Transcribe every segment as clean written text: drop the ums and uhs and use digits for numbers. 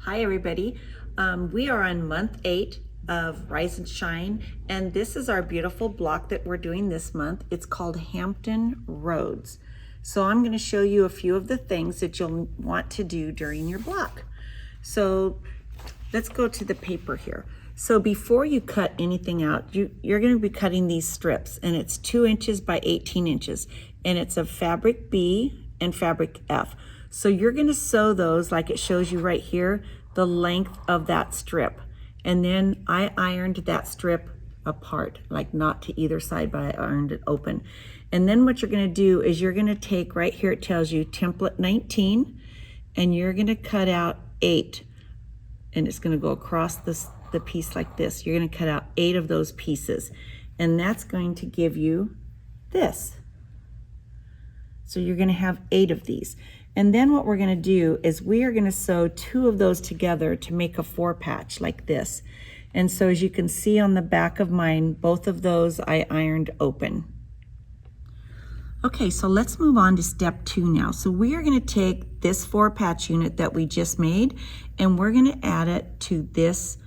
Hi everybody. We are on month 8 of Rise and Shine, and this is our beautiful block that we're doing this month. It's called Hampton Roads. So I'm going to show you a few of the things that you'll want to do during your block. So let's go to the paper here. So before you cut anything out, you're going to be cutting these strips, and it's 2 inches by 18 inches, and it's of fabric B and fabric F. So you're going to sew those like it shows you right here, the length of that strip. And then I ironed that strip apart, like not to either side, but I ironed it open. And then what you're going to do is you're going to take, right here it tells you template 19, and you're going to cut out 8. And it's going to go across the piece like this. You're going to cut out 8 of those pieces. And that's going to give you this. So you're going to have 8 of these. And then what we're going to do is we are going to sew 2 of those together to make a 4 patch like this. And so as you can see on the back of mine, both of those I ironed open. Okay, so let's move on to step 2 now. So we are going to take this 4 patch unit that we just made, and we're going to add it to this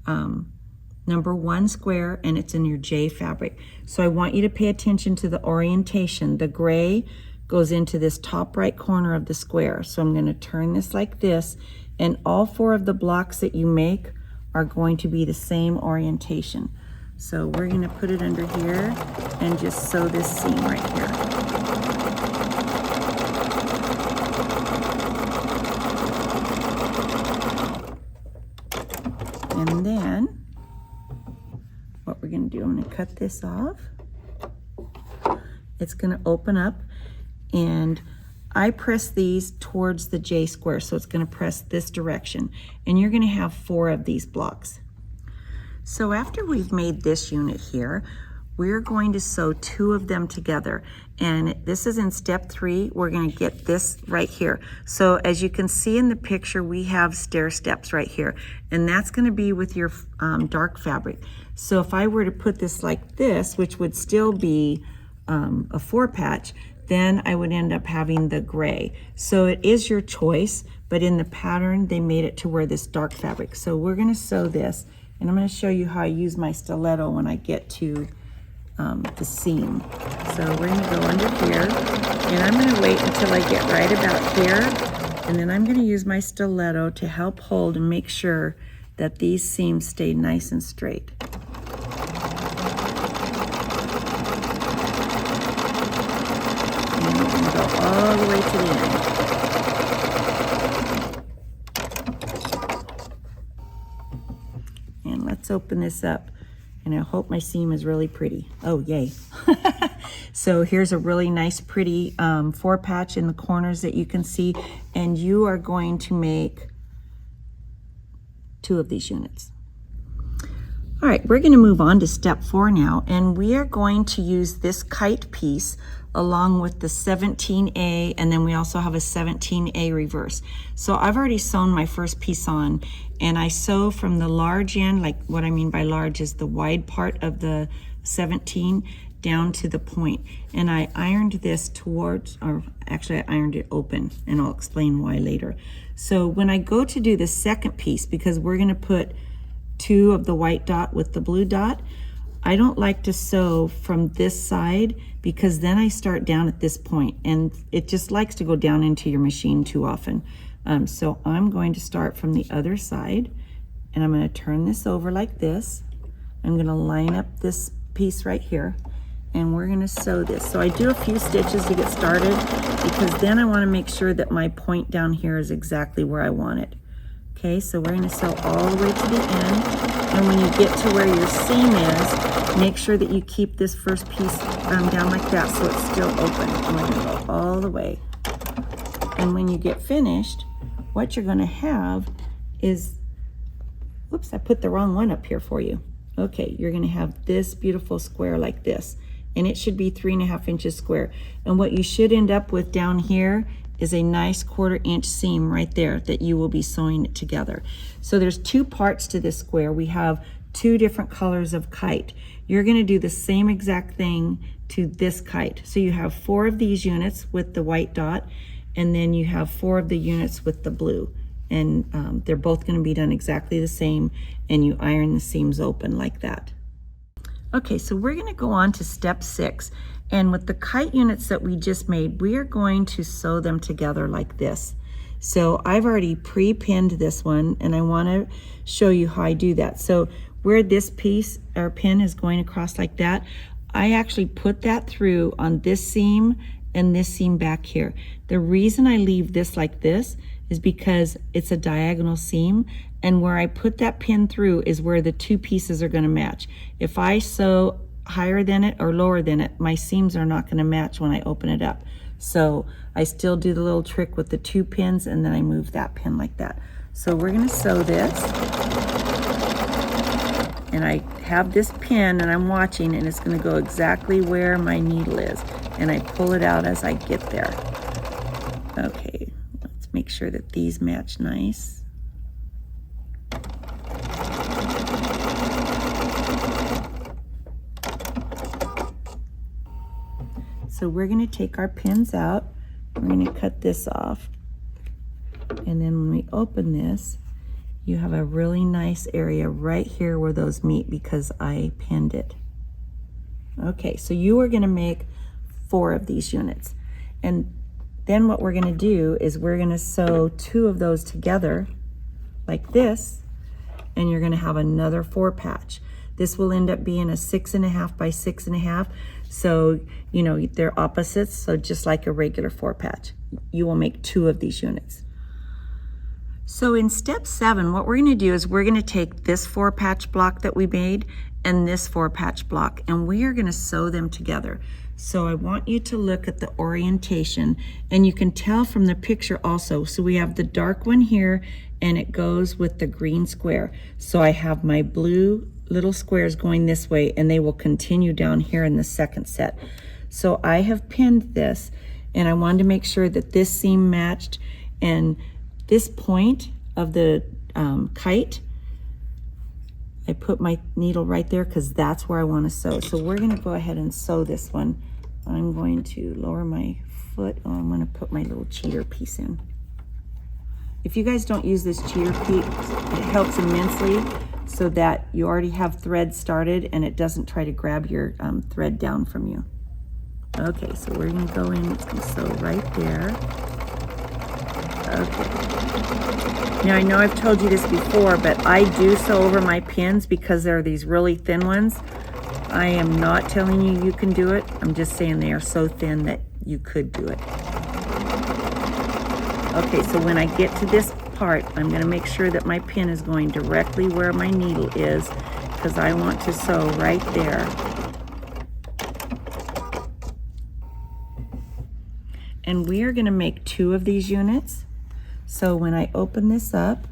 number 1 square, and it's in your J fabric. So I want you to pay attention to the orientation. The gray goes into this top right corner of the square. So I'm going to turn this like this, and all 4 of the blocks that you make are going to be the same orientation. So we're going to put it under here and just sew this seam right here. And then what we're going to do, I'm going to cut this off. It's going to open up, and I press these towards the J square, so it's going to press this direction, and you're going to have 4 of these blocks. So after we've made this unit here, we're going to sew 2 of them together, and this is in step 3. We're going to get this right here. So as you can see in the picture, we have stair steps right here, and that's going to be with your dark fabric. So if I were to put this like this, which would still be a 4 patch, then I would end up having the gray. So it is your choice, but in the pattern, they made it to where this dark fabric. So we're gonna sew this, and I'm gonna show you how I use my stiletto when I get to the seam. So we're gonna go under here, and I'm gonna wait until I get right about here, and then I'm gonna use my stiletto to help hold and make sure that these seams stay nice and straight. All the way to the end. And let's open this up. And I hope my seam is really pretty. Oh, yay. So here's a really nice, pretty 4 patch in the corners that you can see. And you are going to make 2 of these units. All right, we're going to move on to step 4 now. And we are going to use this kite piece along with the 17A, and then we also have a 17A reverse. So I've already sewn my first piece on, and I sew from the large end, like what I mean by large is the wide part of the 17 down to the point. And I ironed this towards, or actually I ironed it open, and I'll explain why later. So when I go to do the second piece, because we're gonna put 2 of the white dot with the blue dot, I don't like to sew from this side, because then I start down at this point, and it just likes to go down into your machine too often. So I'm going to start from the other side, and I'm going to turn this over like this. I'm going to line up this piece right here, and we're going to sew this. So I do a few stitches to get started, because then I want to make sure that my point down here is exactly where I want it. Okay, so we're going to sew all the way to the end, and when you get to where your seam is, make sure that you keep this first piece down like that so it's still open. And we're going to go all the way. And when you get finished, what you're going to have is, whoops, I put the wrong one up here for you. Okay, you're going to have this beautiful square like this, and it should be 3.5 inches square. And what you should end up with down here is a nice 1/4 inch seam right there that you will be sewing it together. So there's 2 parts to this square. We have 2 different colors of kite. You're going to do the same exact thing to this kite. So you have 4 of these units with the white dot, and then you have 4 of the units with the blue. and they're both going to be done exactly the same, and you iron the seams open like that. Okay, so we're going to go on to step 6, and with the kite units that we just made, we are going to sew them together like this. So I've already pre-pinned this one, and I want to show you how I do that. So where this piece or pin is going across like that, I actually put that through on this seam and this seam back here. The reason I leave this like this is because it's a diagonal seam, and where I put that pin through is where the two pieces are going to match. If I sew higher than it or lower than it, my seams are not going to match when I open it up. So I still do the little trick with the 2 pins, and then I move that pin like that. So we're going to sew this, and I have this pin and I'm watching, and it's going to go exactly where my needle is, and I pull it out as I get there. Okay, let's make sure that these match nice. So we're going to take our pins out, we're going to cut this off, and then when we open this, you have a really nice area right here where those meet because I pinned it. Okay, so you are going to make 4 of these units, and then what we're going to do is we're going to sew 2 of those together like this, and you're going to have another 4 patch. This will end up being a 6.5 by 6.5. So, you know, they're opposites. So just like a regular 4 patch, you will make 2 of these units. So in step 7, what we're going to do is we're going to take this 4 patch block that we made and this 4 patch block, and we are going to sew them together. So I want you to look at the orientation, and you can tell from the picture also. So we have the dark one here, and it goes with the green square. So I have my blue little squares going this way, and they will continue down here in the second set. So I have pinned this, and I wanted to make sure that this seam matched, and this point of the kite, I put my needle right there because that's where I want to sew. So we're going to go ahead and sew this one. I'm going to lower my foot. Oh, I'm going to put my little cheater piece in. If you guys don't use this cheater piece, it helps immensely so that you already have thread started and it doesn't try to grab your thread down from you. Okay, so we're going to go in. It's going to sew right there. Okay. Now I know I've told you this before, but I do sew over my pins because there are these really thin ones. I am not telling you you can do it. I'm just saying they are so thin that you could do it. Okay, so when I get to this part, I'm going to make sure that my pin is going directly where my needle is because I want to sew right there. And we are going to make 2 of these units. So when I open this up,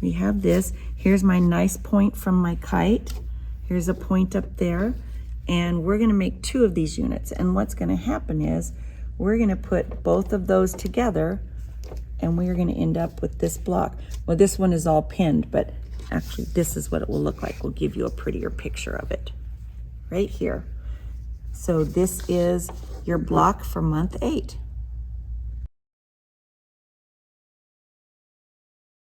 we have this. Here's my nice point from my kite. Here's a point up there. And we're going to make 2 of these units. And what's going to happen is we're going to put both of those together, and we're going to end up with this block. Well, this one is all pinned, but actually this is what it will look like. We'll give you a prettier picture of it right here. So this is your block for month 8.